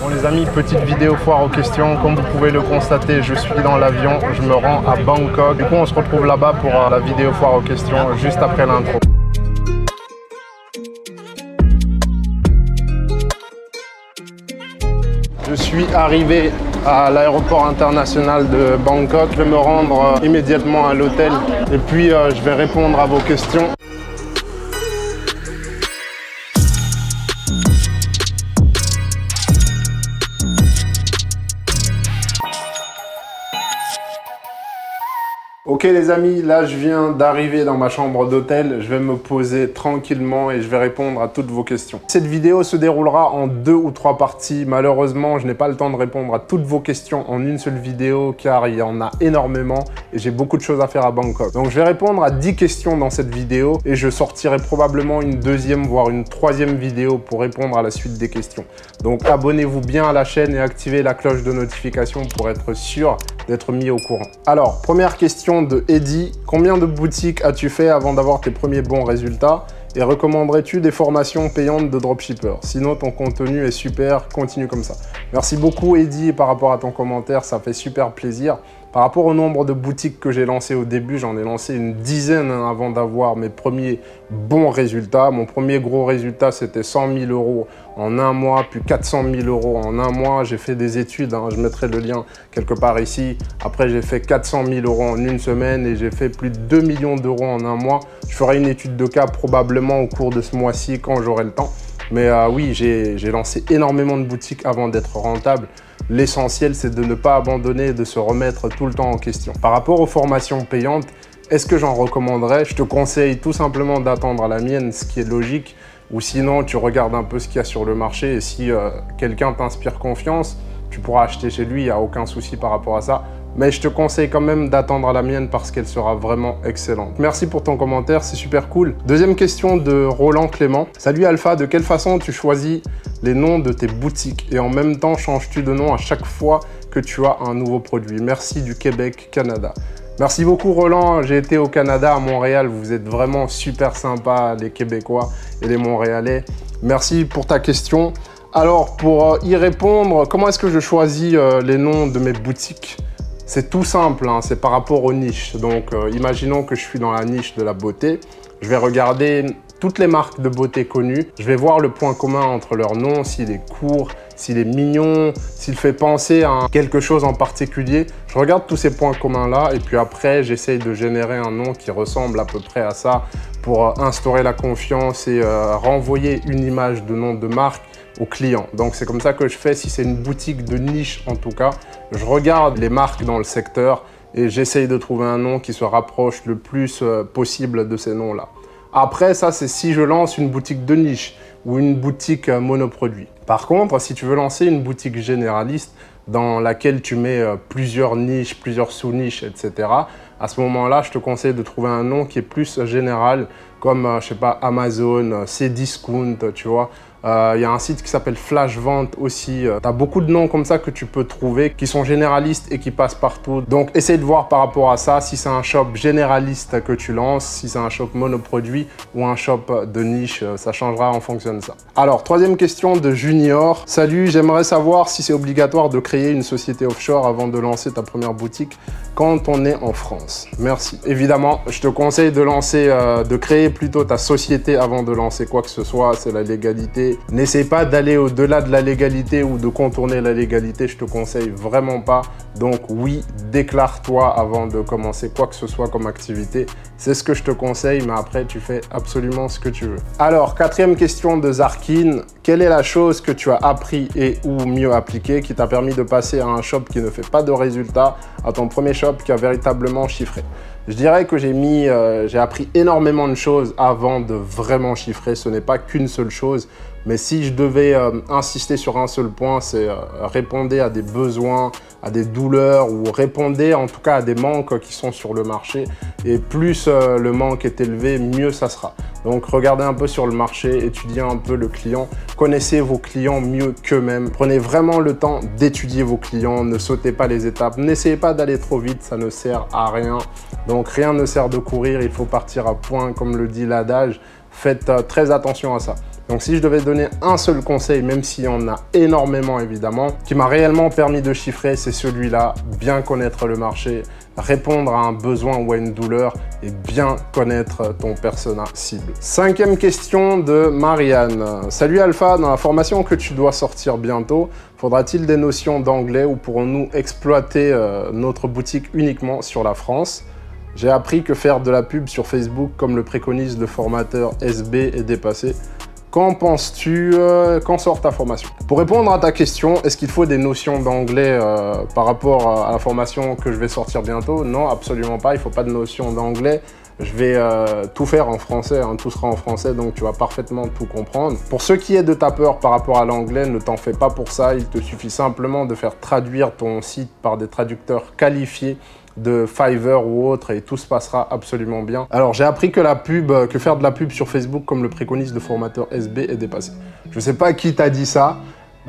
Bon les amis, petite vidéo foire aux questions. Comme vous pouvez le constater, je suis dans l'avion, je me rends à Bangkok. Du coup, on se retrouve là-bas pour la vidéo foire aux questions, juste après l'intro. Je suis arrivé à l'aéroport international de Bangkok. Je vais me rendre immédiatement à l'hôtel et puis je vais répondre à vos questions. Ok les amis, là je viens d'arriver dans ma chambre d'hôtel, je vais me poser tranquillement et je vais répondre à toutes vos questions. Cette vidéo se déroulera en 2 ou 3 parties. Malheureusement, je n'ai pas le temps de répondre à toutes vos questions en une seule vidéo car il y en a énormément et j'ai beaucoup de choses à faire à Bangkok. Donc je vais répondre à 10 questions dans cette vidéo et je sortirai probablement une deuxième voire une troisième vidéo pour répondre à la suite des questions. Donc abonnez-vous bien à la chaîne et activez la cloche de notification pour être sûr d'être mis au courant. Alors, première question de Eddie. Combien de boutiques as-tu fait avant d'avoir tes premiers bons résultats? Et recommanderais-tu des formations payantes de dropshipper? Sinon, ton contenu est super, continue comme ça. Merci beaucoup Eddie par rapport à ton commentaire, ça fait super plaisir. Par rapport au nombre de boutiques que j'ai lancées au début, j'en ai lancé une dizaine avant d'avoir mes premiers bons résultats. Mon premier gros résultat, c'était 100 000 € en un mois, puis 400 000 € en un mois. J'ai fait des études, je mettrai le lien quelque part ici. Après, j'ai fait 400 000 € en une semaine et j'ai fait plus de 2 millions d'euros en un mois. Je ferai une étude de cas probablement au cours de ce mois-ci quand j'aurai le temps. Mais oui, j'ai lancé énormément de boutiques avant d'être rentable. L'essentiel, c'est de ne pas abandonner et de se remettre tout le temps en question. Par rapport aux formations payantes, est-ce que j'en recommanderais? Je te conseille tout simplement d'attendre à la mienne, ce qui est logique. Ou sinon, tu regardes un peu ce qu'il y a sur le marché et si quelqu'un t'inspire confiance, tu pourras acheter chez lui, il n'y a aucun souci par rapport à ça. Mais je te conseille quand même d'attendre à la mienne parce qu'elle sera vraiment excellente. Merci pour ton commentaire, c'est super cool. Deuxième question de Roland Clément. Salut Alpha, de quelle façon tu choisis les noms de tes boutiques et en même temps changes-tu de nom à chaque fois que tu as un nouveau produit? Merci du Québec, Canada. Merci beaucoup Roland, j'ai été au Canada, à Montréal. Vous êtes vraiment super sympas les Québécois et les Montréalais. Merci pour ta question. Alors pour y répondre, comment est-ce que je choisis les noms de mes boutiques? C'est tout simple, c'est par rapport aux niches. Donc, imaginons que je suis dans la niche de la beauté. Je vais regarder toutes les marques de beauté connues. Je vais voir le point commun entre leurs noms, s'il est court, s'il est mignon, s'il fait penser à quelque chose en particulier. Je regarde tous ces points communs-là et puis après, j'essaye de générer un nom qui ressemble à peu près à ça pour instaurer la confiance et renvoyer une image de nom de marque aux clients. Donc c'est comme ça que je fais si c'est une boutique de niche en tout cas. Je regarde les marques dans le secteur et j'essaye de trouver un nom qui se rapproche le plus possible de ces noms-là. Après ça, c'est si je lance une boutique de niche ou une boutique monoproduit. Par contre, si tu veux lancer une boutique généraliste dans laquelle tu mets plusieurs niches, plusieurs sous-niches, etc. À ce moment-là, je te conseille de trouver un nom qui est plus général comme, je sais pas, Amazon, Cdiscount, tu vois. Il y a un site qui s'appelle Flash Vente aussi. Tu as beaucoup de noms comme ça que tu peux trouver qui sont généralistes et qui passent partout. Donc, essaye de voir par rapport à ça si c'est un shop généraliste que tu lances, si c'est un shop monoproduit ou un shop de niche. Ça changera en fonction de ça. Alors, troisième question de Junior. Salut, j'aimerais savoir si c'est obligatoire de créer une société offshore avant de lancer ta première boutique quand on est en France. Merci. Évidemment, je te conseille de créer plutôt ta société avant de lancer quoi que ce soit. C'est la légalité. N'essaie pas d'aller au-delà de la légalité ou de contourner la légalité, je te conseille vraiment pas. Donc oui, déclare-toi avant de commencer quoi que ce soit comme activité. C'est ce que je te conseille, mais après tu fais absolument ce que tu veux. Alors, quatrième question de Zarkin. Quelle est la chose que tu as appris et ou mieux appliqué qui t'a permis de passer à un shop qui ne fait pas de résultats à ton premier shop qui a véritablement chiffré? Je dirais que j'ai appris énormément de choses avant de vraiment chiffrer. Ce n'est pas qu'une seule chose. Mais si je devais insister sur un seul point, c'est répondre à des besoins, à des douleurs ou répondre en tout cas à des manques qui sont sur le marché. Et plus le manque est élevé, mieux ça sera. Donc regardez un peu sur le marché, étudiez un peu le client, connaissez vos clients mieux qu'eux-mêmes. Prenez vraiment le temps d'étudier vos clients, ne sautez pas les étapes, n'essayez pas d'aller trop vite, ça ne sert à rien. Donc rien ne sert de courir, il faut partir à point comme le dit l'adage. Faites très attention à ça. Donc si je devais donner un seul conseil, même s'il y en a énormément évidemment, qui m'a réellement permis de chiffrer, c'est celui-là, bien connaître le marché, répondre à un besoin ou à une douleur et bien connaître ton persona cible. 5e question de Marianne. Salut Alpha, dans la formation que tu dois sortir bientôt, faudra-t-il des notions d'anglais ou pourrons-nous exploiter notre boutique uniquement sur la France? J'ai appris que faire de la pub sur Facebook, comme le préconise le formateur SB, est dépassé. Qu'en penses-tu? Quand sort ta formation? Pour répondre à ta question, est-ce qu'il faut des notions d'anglais par rapport à la formation que je vais sortir bientôt? Non, absolument pas. Il ne faut pas de notions d'anglais. Je vais tout faire en français, hein. Tout sera en français, donc tu vas parfaitement tout comprendre. Pour ce qui est de ta peur par rapport à l'anglais, ne t'en fais pas pour ça. Il te suffit simplement de faire traduire ton site par des traducteurs qualifiés de Fiverr ou autre et tout se passera absolument bien. Alors j'ai appris que faire de la pub sur Facebook comme le préconise le formateur SB est dépassé. Je sais pas qui t'a dit ça.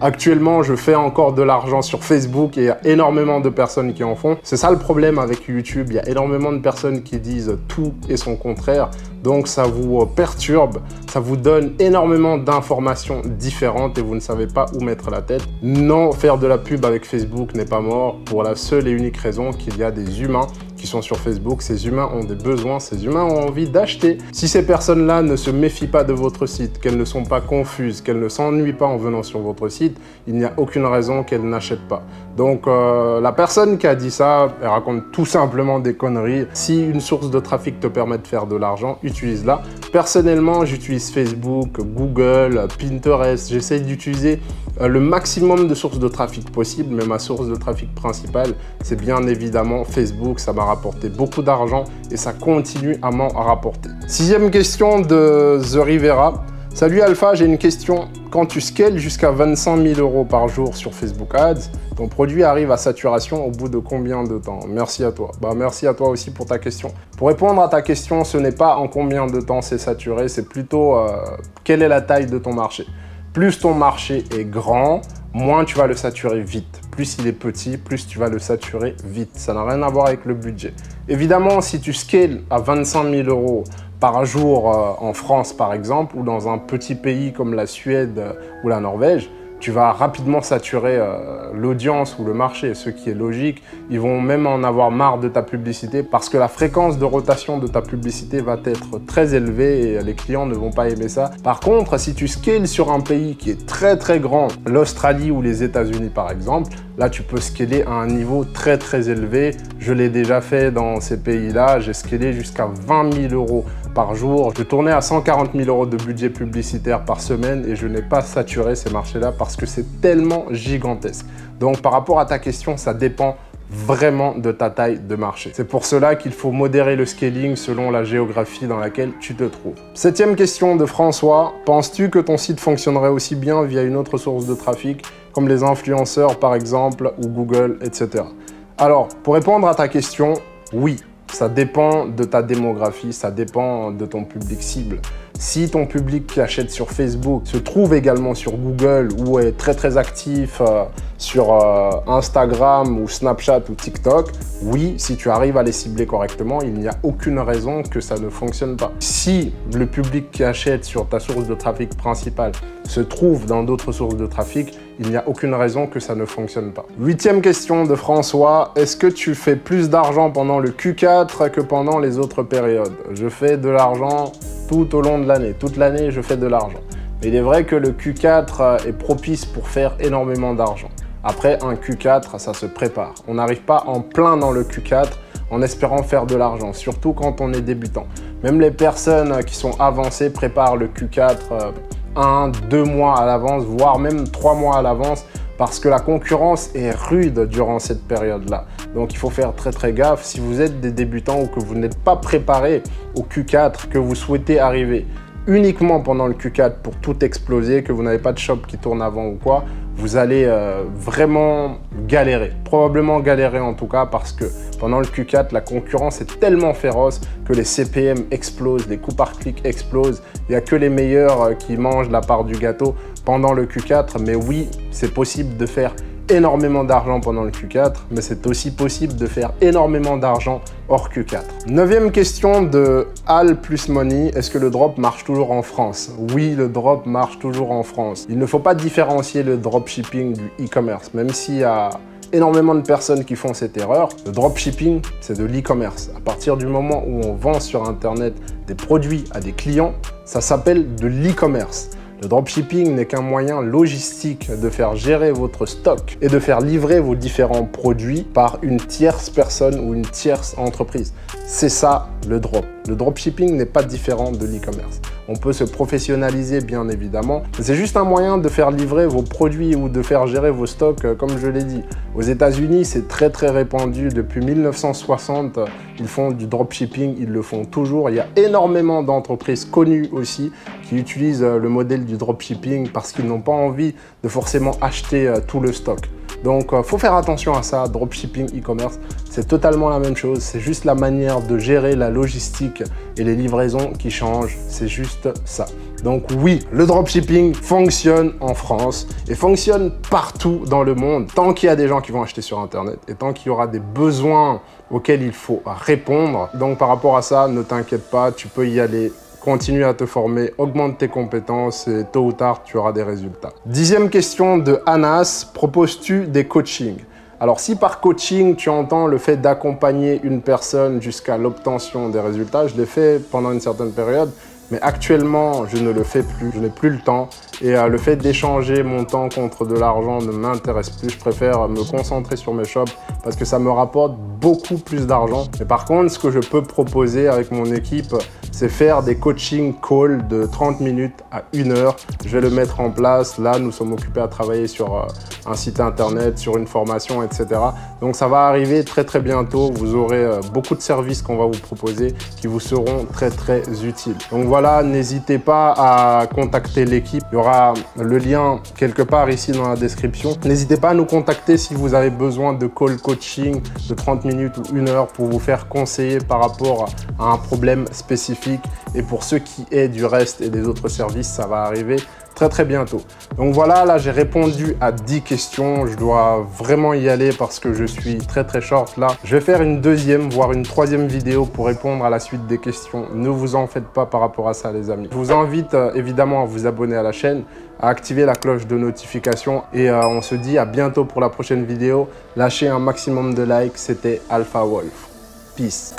Actuellement, je fais encore de l'argent sur Facebook et il y a énormément de personnes qui en font. C'est ça le problème avec YouTube. Il y a énormément de personnes qui disent tout et son contraire. Donc, ça vous perturbe, ça vous donne énormément d'informations différentes et vous ne savez pas où mettre la tête. Non, faire de la pub avec Facebook n'est pas mort pour la seule et unique raison qu'il y a des humains qui sont sur Facebook. Ces humains ont des besoins, ces humains ont envie d'acheter. Si ces personnes-là ne se méfient pas de votre site, qu'elles ne sont pas confuses, qu'elles ne s'ennuient pas en venant sur votre site, il n'y a aucune raison qu'elles n'achètent pas. Donc la personne qui a dit ça, elle raconte tout simplement des conneries. Si une source de trafic te permet de faire de l'argent, utilise-la. Personnellement, j'utilise Facebook, Google, Pinterest. J'essaie d'utiliser le maximum de sources de trafic possible, mais ma source de trafic principale, c'est bien évidemment Facebook. Ça m'a rapporté beaucoup d'argent et ça continue à m'en rapporter. 6e question de The Rivera. Salut Alpha, j'ai une question. Quand tu scales jusqu'à 25 000 € par jour sur Facebook Ads, ton produit arrive à saturation au bout de combien de temps? Merci à toi. Merci à toi aussi pour ta question. Pour répondre à ta question, ce n'est pas en combien de temps c'est saturé, c'est plutôt quelle est la taille de ton marché. Plus ton marché est grand, moins tu vas le saturer vite. Plus il est petit, plus tu vas le saturer vite. Ça n'a rien à voir avec le budget. Évidemment, si tu scales à 25 000 € par jour en France, par exemple, ou dans un petit pays comme la Suède ou la Norvège, tu vas rapidement saturer l'audience ou le marché, ce qui est logique. Ils vont même en avoir marre de ta publicité parce que la fréquence de rotation de ta publicité va être très élevée et les clients ne vont pas aimer ça. Par contre, si tu scales sur un pays qui est très grand, l'Australie ou les États-Unis par exemple, là tu peux scaler à un niveau très élevé. Je l'ai déjà fait dans ces pays-là, j'ai scalé jusqu'à 20 000 € par jour. Je tournais à 140 000 € de budget publicitaire par semaine et je n'ai pas saturé ces marchés-là parce que c'est tellement gigantesque. Donc par rapport à ta question, ça dépend vraiment de ta taille de marché. C'est pour cela qu'il faut modérer le scaling selon la géographie dans laquelle tu te trouves. 7e question de François. Penses-tu que ton site fonctionnerait aussi bien via une autre source de trafic comme les influenceurs par exemple ou Google, etc. Alors, pour répondre à ta question, oui. Ça dépend de ta démographie, ça dépend de ton public cible. Si ton public qui achète sur Facebook se trouve également sur Google ou est très actif sur Instagram ou Snapchat ou TikTok, oui, si tu arrives à les cibler correctement, il n'y a aucune raison que ça ne fonctionne pas. Si le public qui achète sur ta source de trafic principale se trouve dans d'autres sources de trafic, il n'y a aucune raison que ça ne fonctionne pas. 8e question de François. Est-ce que tu fais plus d'argent pendant le Q4 que pendant les autres périodes? Je fais de l'argent tout au long de l'année. Toute l'année, je fais de l'argent. Mais il est vrai que le Q4 est propice pour faire énormément d'argent. Après, un Q4, ça se prépare. On n'arrive pas en plein dans le Q4 en espérant faire de l'argent, surtout quand on est débutant. Même les personnes qui sont avancées préparent le Q4 1, 2 mois à l'avance, voire même 3 mois à l'avance, parce que la concurrence est rude durant cette période-là. Donc il faut faire très gaffe. Si vous êtes des débutants ou que vous n'êtes pas préparé au Q4, que vous souhaitez arriver uniquement pendant le Q4 pour tout exploser, que vous n'avez pas de shop qui tourne avant ou quoi, vous allez vraiment galérer. Probablement galérer en tout cas parce que pendant le Q4, la concurrence est tellement féroce que les CPM explosent, les coûts par clic explosent. Il n'y a que les meilleurs qui mangent la part du gâteau pendant le Q4. Mais oui, c'est possible de faire énormément d'argent pendant le Q4, mais c'est aussi possible de faire énormément d'argent hors Q4. Neuvième question de Al plus Money, est-ce que le drop marche toujours en France? Oui, le drop marche toujours en France. Il ne faut pas différencier le dropshipping du e-commerce, même s'il y a énormément de personnes qui font cette erreur. Le dropshipping, c'est de l'e-commerce. À partir du moment où on vend sur Internet des produits à des clients, ça s'appelle de l'e-commerce. Le dropshipping n'est qu'un moyen logistique de faire gérer votre stock et de faire livrer vos différents produits par une tierce personne ou une tierce entreprise. C'est ça le drop. Le dropshipping n'est pas différent de l'e-commerce. On peut se professionnaliser bien évidemment, mais c'est juste un moyen de faire livrer vos produits ou de faire gérer vos stocks comme je l'ai dit. Aux États-Unis, c'est très répandu depuis 1960. Ils font du dropshipping, ils le font toujours. Il y a énormément d'entreprises connues aussi qui utilisent le modèle du dropshipping parce qu'ils n'ont pas envie de forcément acheter tout le stock. Donc, faut faire attention à ça. Dropshipping, e-commerce, c'est totalement la même chose. C'est juste la manière de gérer la logistique et les livraisons qui changent. C'est juste ça. Donc oui, le dropshipping fonctionne en France et fonctionne partout dans le monde. Tant qu'il y a des gens qui vont acheter sur Internet et tant qu'il y aura des besoins auxquels il faut répondre. Donc par rapport à ça, ne t'inquiète pas, tu peux y aller. Continue à te former, augmente tes compétences et tôt ou tard, tu auras des résultats. 10e question de Anas, proposes-tu des coachings? Alors si par coaching, tu entends le fait d'accompagner une personne jusqu'à l'obtention des résultats, je l'ai fait pendant une certaine période, mais actuellement, je ne le fais plus, je n'ai plus le temps. Et le fait d'échanger mon temps contre de l'argent ne m'intéresse plus. Je préfère me concentrer sur mes shops parce que ça me rapporte beaucoup plus d'argent. Mais par contre, ce que je peux proposer avec mon équipe, c'est faire des coaching calls de 30 minutes à 1 heure. Je vais le mettre en place. Là, nous sommes occupés à travailler sur un site internet, sur une formation, etc. Donc, ça va arriver très bientôt. Vous aurez beaucoup de services qu'on va vous proposer qui vous seront très utiles. Donc voilà, n'hésitez pas à contacter l'équipe. Il y aura le lien quelque part ici dans la description. N'hésitez pas à nous contacter si vous avez besoin de call coaching de 30 minutes ou 1 heure pour vous faire conseiller par rapport à un problème spécifique. Et pour ce qui est du reste et des autres services, ça va arriver très bientôt. Donc voilà, là j'ai répondu à 10 questions. Je dois vraiment y aller parce que je suis très short là. Je vais faire une deuxième, voire une troisième vidéo pour répondre à la suite des questions. Ne vous en faites pas par rapport à ça les amis. Je vous invite évidemment à vous abonner à la chaîne, à activer la cloche de notification et on se dit à bientôt pour la prochaine vidéo. Lâchez un maximum de likes. C'était Alpha Wolf. Peace.